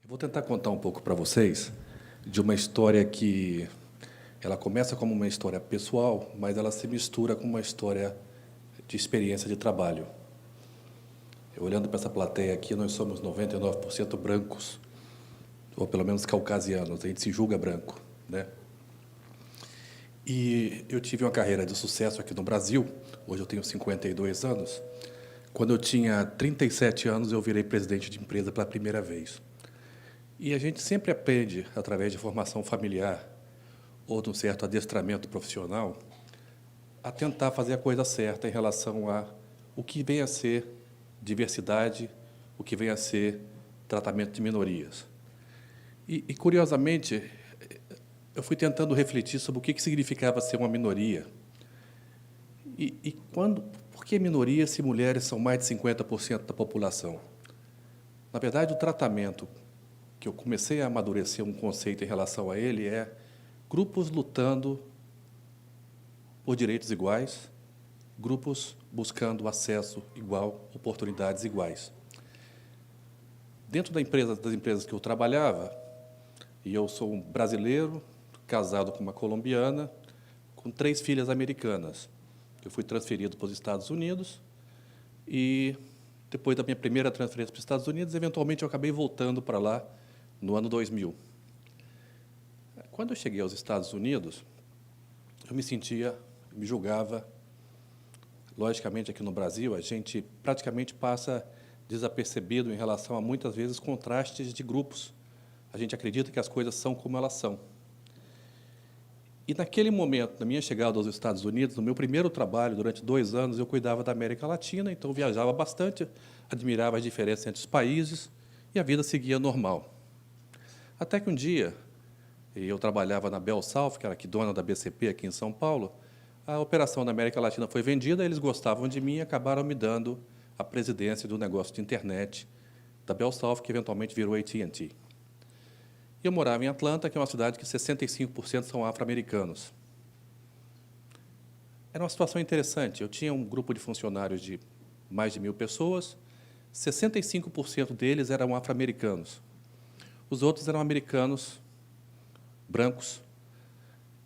Vou tentar contar um pouco para vocês de uma história que ela começa como uma história pessoal, mas ela se mistura com uma história de experiência de trabalho. Olhando para essa plateia aqui, nós somos 99% brancos, ou pelo menos caucasianos, a gente se julga branco, né? E eu tive uma carreira de sucesso aqui no Brasil, hoje eu tenho 52 anos. Quando eu tinha 37 anos, eu virei presidente de empresa pela primeira vez. E a gente sempre aprende, através de formação familiar ou de um certo adestramento profissional, a tentar fazer a coisa certa em relação a o que vem a ser diversidade, o que vem a ser tratamento de minorias. Curiosamente, eu fui tentando refletir sobre o que significava ser uma minoria. Por que minoria se mulheres são mais de 50% da população? Na verdade, o tratamento que eu comecei a amadurecer um conceito em relação a ele é grupos lutando por direitos iguais, grupos buscando acesso igual, oportunidades iguais. Dentro das empresas que eu trabalhava, e eu sou um brasileiro, casado com uma colombiana, com 3 filhas americanas. Eu fui transferido para os Estados Unidos e, depois da minha primeira transferência para os Estados Unidos, eventualmente eu acabei voltando para lá no ano 2000. Quando eu cheguei aos Estados Unidos, eu me julgava. Logicamente, aqui no Brasil, a gente praticamente passa desapercebido em relação a, muitas vezes, contrastes de grupos. A gente acredita que as coisas são como elas são. E, naquele momento, na minha chegada aos Estados Unidos, no meu primeiro trabalho, durante 2 anos, eu cuidava da América Latina, então viajava bastante, admirava as diferenças entre os países e a vida seguia normal. Até que um dia, eu trabalhava na Bell South, que era aqui dona da BCP aqui em São Paulo, a operação na América Latina foi vendida, eles gostavam de mim e acabaram me dando a presidência do negócio de internet da Bell South, que eventualmente virou AT&T. Eu morava em Atlanta, que é uma cidade que 65% são afro-americanos. Era uma situação interessante. Eu tinha um grupo de funcionários de mais de 1.000 pessoas, 65% deles eram afro-americanos. Os outros eram americanos, brancos,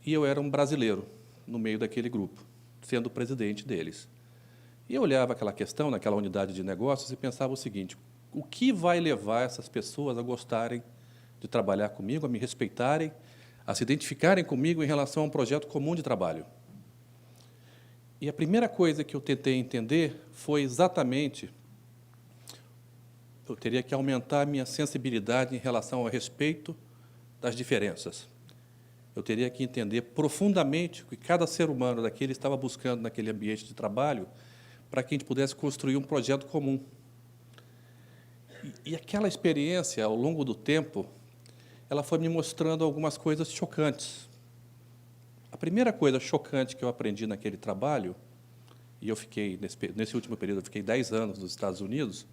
e eu era um brasileiro no meio daquele grupo, sendo o presidente deles. E eu olhava aquela questão, naquela unidade de negócios, e pensava o seguinte: o que vai levar essas pessoas a gostarem de trabalhar comigo, a me respeitarem, a se identificarem comigo em relação a um projeto comum de trabalho? E a primeira coisa que eu tentei entender foi exatamente: eu teria que aumentar a minha sensibilidade em relação ao respeito das diferenças. Eu teria que entender profundamente o que cada ser humano daquele estava buscando naquele ambiente de trabalho, para que a gente pudesse construir um projeto comum. E aquela experiência, ao longo do tempo, ela foi me mostrando algumas coisas chocantes. A primeira coisa chocante que eu aprendi naquele trabalho, e eu fiquei, nesse último período, eu fiquei 10 anos nos Estados Unidos,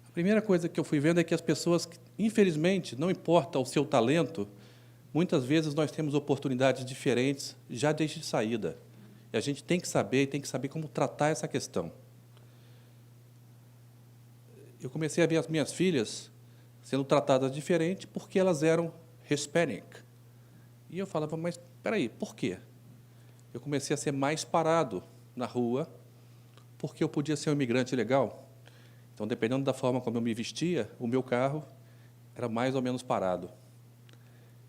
a primeira coisa que eu fui vendo é que as pessoas, infelizmente, não importa o seu talento, muitas vezes nós temos oportunidades diferentes já desde saída. E a gente tem que saber como tratar essa questão. Eu comecei a ver as minhas filhas sendo tratadas diferente porque elas eram Hispanic. E eu falava, mas espera aí, por quê? Eu comecei a ser mais parado na rua porque eu podia ser um imigrante legal. Então, dependendo da forma como eu me vestia, o meu carro era mais ou menos parado.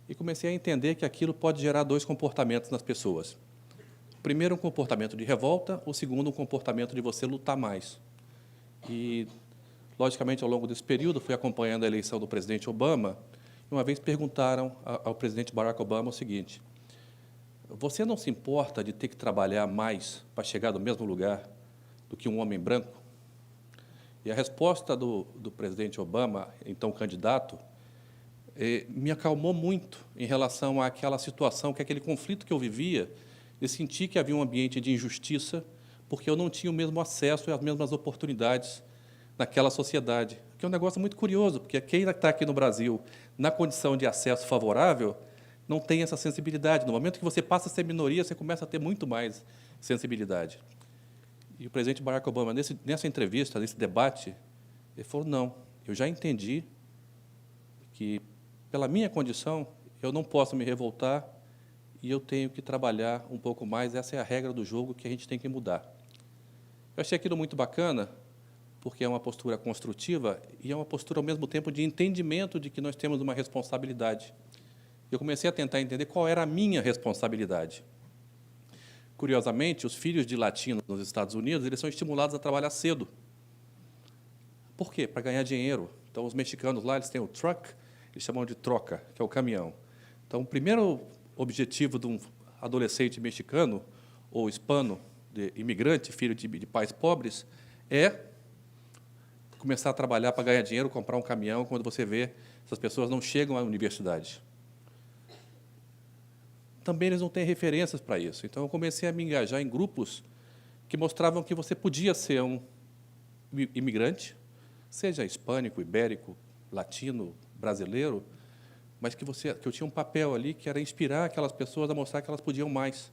E comecei a entender que aquilo pode gerar 2 comportamentos nas pessoas. O primeiro, um comportamento de revolta, o segundo, um comportamento de você lutar mais. E, logicamente, ao longo desse período, fui acompanhando a eleição do presidente Obama, e uma vez perguntaram ao presidente Barack Obama o seguinte: você não se importa de ter que trabalhar mais para chegar no mesmo lugar do que um homem branco? E a resposta do presidente Obama, então candidato, me acalmou muito em relação àquela situação, que aquele conflito que eu vivia, de sentir que havia um ambiente de injustiça, porque eu não tinha o mesmo acesso e as mesmas oportunidades naquela sociedade. Que é um negócio muito curioso, porque quem está aqui no Brasil, na condição de acesso favorável, não tem essa sensibilidade. No momento que você passa a ser minoria, você começa a ter muito mais sensibilidade. E o presidente Barack Obama, nessa entrevista, nesse debate, ele falou, não, eu já entendi que, pela minha condição, eu não posso me revoltar e eu tenho que trabalhar um pouco mais. Essa é a regra do jogo que a gente tem que mudar. Eu achei aquilo muito bacana, porque é uma postura construtiva e é uma postura, ao mesmo tempo, de entendimento de que nós temos uma responsabilidade. Eu comecei a tentar entender qual era a minha responsabilidade. Curiosamente, os filhos de latinos nos Estados Unidos, eles são estimulados a trabalhar cedo. Por quê? Para ganhar dinheiro. Então, os mexicanos lá, eles têm o truck, eles chamam de troca, que é o caminhão. Então, o primeiro objetivo de um adolescente mexicano ou hispano, de imigrante, filho de pais pobres, é começar a trabalhar para ganhar dinheiro, comprar um caminhão, quando você vê, essas pessoas não chegam à universidade. Também eles não têm referências para isso. Então, eu comecei a me engajar em grupos que mostravam que você podia ser um imigrante, seja hispânico, ibérico, latino, brasileiro, mas que eu tinha um papel ali que era inspirar aquelas pessoas a mostrar que elas podiam mais.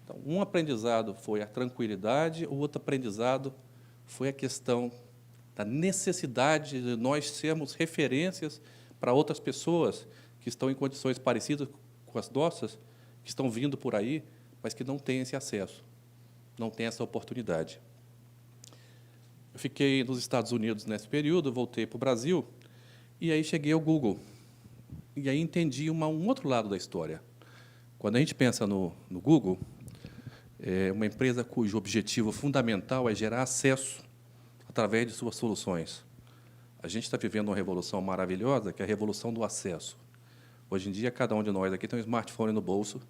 Então, um aprendizado foi a tranquilidade, o outro aprendizado foi a questão da necessidade de nós sermos referências para outras pessoas que estão em condições parecidas com as nossas, que estão vindo por aí, mas que não têm esse acesso, não têm essa oportunidade. Eu fiquei nos Estados Unidos nesse período, voltei para o Brasil, e aí cheguei ao Google. E aí entendi um outro lado da história. Quando a gente pensa no Google, é uma empresa cujo objetivo fundamental é gerar acesso através de suas soluções. A gente está vivendo uma revolução maravilhosa, que é a revolução do acesso. Hoje em dia, cada um de nós aqui tem um smartphone no bolso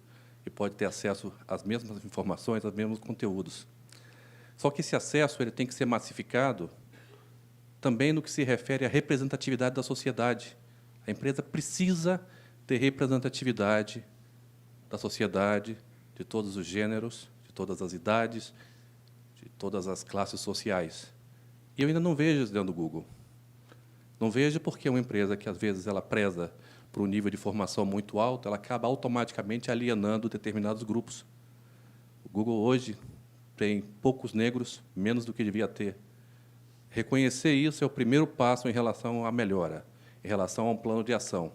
e pode ter acesso às mesmas informações, aos mesmos conteúdos. Só que esse acesso ele tem que ser massificado também no que se refere à representatividade da sociedade. A empresa precisa ter representatividade da sociedade, de todos os gêneros, de todas as idades, de todas as classes sociais. E eu ainda não vejo isso dentro do Google. Não vejo porque é uma empresa que, às vezes, ela preza por um nível de formação muito alto, ela acaba automaticamente alienando determinados grupos. O Google, hoje, tem poucos negros, menos do que devia ter. Reconhecer isso é o primeiro passo em relação à melhora, em relação a um plano de ação.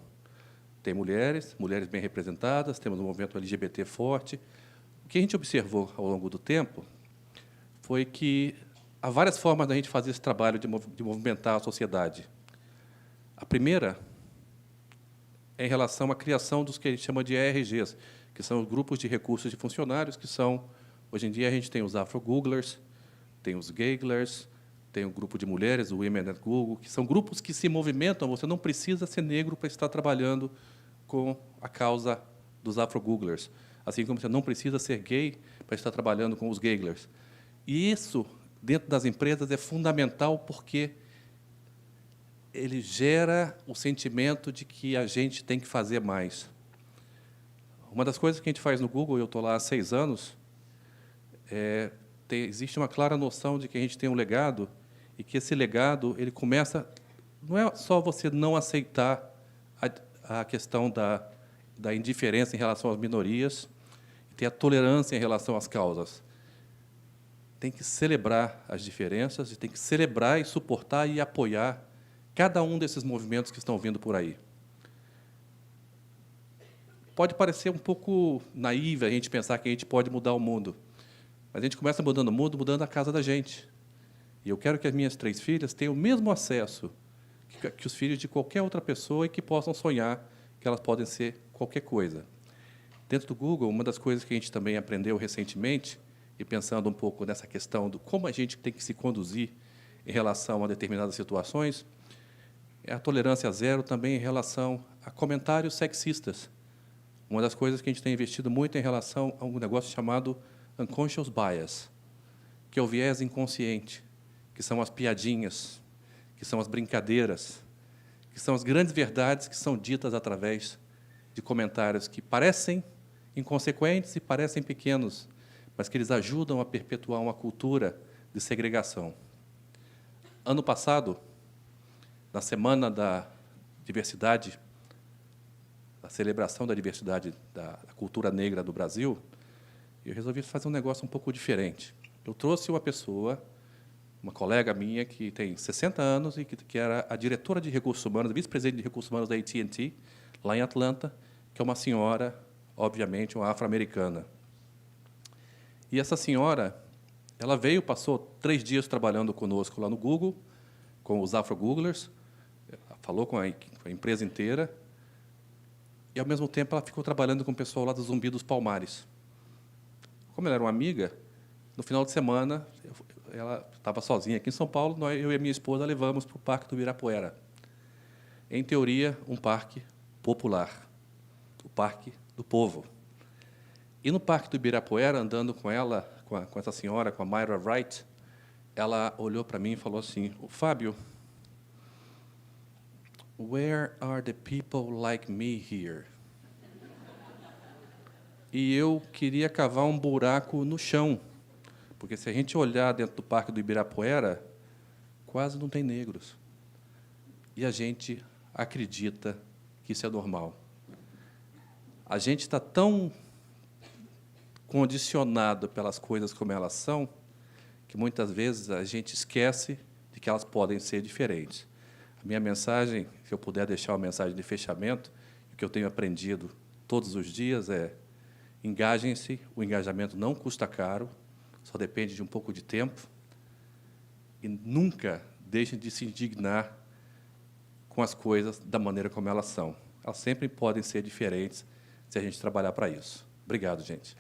Tem mulheres bem representadas, temos um movimento LGBT forte. O que a gente observou ao longo do tempo foi que há várias formas da gente fazer esse trabalho de movimentar a sociedade. A primeira é em relação à criação dos que a gente chama de ERGs, que são os grupos de recursos de funcionários, que são, hoje em dia, a gente tem os Afro-Googlers, tem os Gigglers, tem o grupo de mulheres, o Women at Google, que são grupos que se movimentam, você não precisa ser negro para estar trabalhando com a causa dos Afro-Googlers, assim como você não precisa ser gay para estar trabalhando com os Gigglers. E isso, dentro das empresas, é fundamental porque ele gera o sentimento de que a gente tem que fazer mais. Uma das coisas que a gente faz no Google, eu estou lá há 6 anos, existe uma clara noção de que a gente tem um legado e que esse legado ele começa... Não é só você não aceitar a questão da indiferença em relação às minorias, e ter a tolerância em relação às causas. Tem que celebrar as diferenças, e tem que celebrar e suportar e apoiar cada um desses movimentos que estão vindo por aí. Pode parecer um pouco naíve a gente pensar que a gente pode mudar o mundo, mas a gente começa mudando o mundo, mudando a casa da gente. E eu quero que as minhas 3 filhas tenham o mesmo acesso que os filhos de qualquer outra pessoa e que possam sonhar que elas podem ser qualquer coisa. Dentro do Google, uma das coisas que a gente também aprendeu recentemente, e pensando um pouco nessa questão de como a gente tem que se conduzir em relação a determinadas situações, é a tolerância zero também em relação a comentários sexistas. Uma das coisas que a gente tem investido muito em relação a um negócio chamado unconscious bias, que é o viés inconsciente, que são as piadinhas, que são as brincadeiras, que são as grandes verdades que são ditas através de comentários que parecem inconsequentes e parecem pequenos, mas que eles ajudam a perpetuar uma cultura de segregação. Ano passado, na Semana da Diversidade, a celebração da diversidade da cultura negra do Brasil, eu resolvi fazer um negócio um pouco diferente. Eu trouxe uma pessoa uma colega minha que tem 60 anos e que era a diretora de recursos humanos, vice-presidente de recursos humanos da AT&T, lá em Atlanta, que é uma senhora, obviamente, uma afro-americana. E essa senhora, ela veio, passou 3 dias trabalhando conosco lá no Google, com os Afro-Googlers, falou com a empresa inteira, e, ao mesmo tempo, ela ficou trabalhando com o pessoal lá do Zumbi dos Palmares. Como ela era uma amiga, no final de semana, ela estava sozinha aqui em São Paulo, eu e a minha esposa levamos para o Parque do Ibirapuera. Em teoria, um parque popular, o Parque do Povo. E no Parque do Ibirapuera, andando com ela, com essa senhora, com a Myra Wright, ela olhou para mim e falou assim: Fábio, where are the people like me here? E eu queria cavar um buraco no chão, porque se a gente olhar dentro do Parque do Ibirapuera, quase não tem negros. E a gente acredita que isso é normal. A gente está tão condicionado pelas coisas como elas são, que muitas vezes a gente esquece de que elas podem ser diferentes. A minha mensagem, se eu puder deixar uma mensagem de fechamento, o que eu tenho aprendido todos os dias é: engajem-se, o engajamento não custa caro, só depende de um pouco de tempo, e nunca deixem de se indignar com as coisas da maneira como elas são. Elas sempre podem ser diferentes se a gente trabalhar para isso. Obrigado, gente.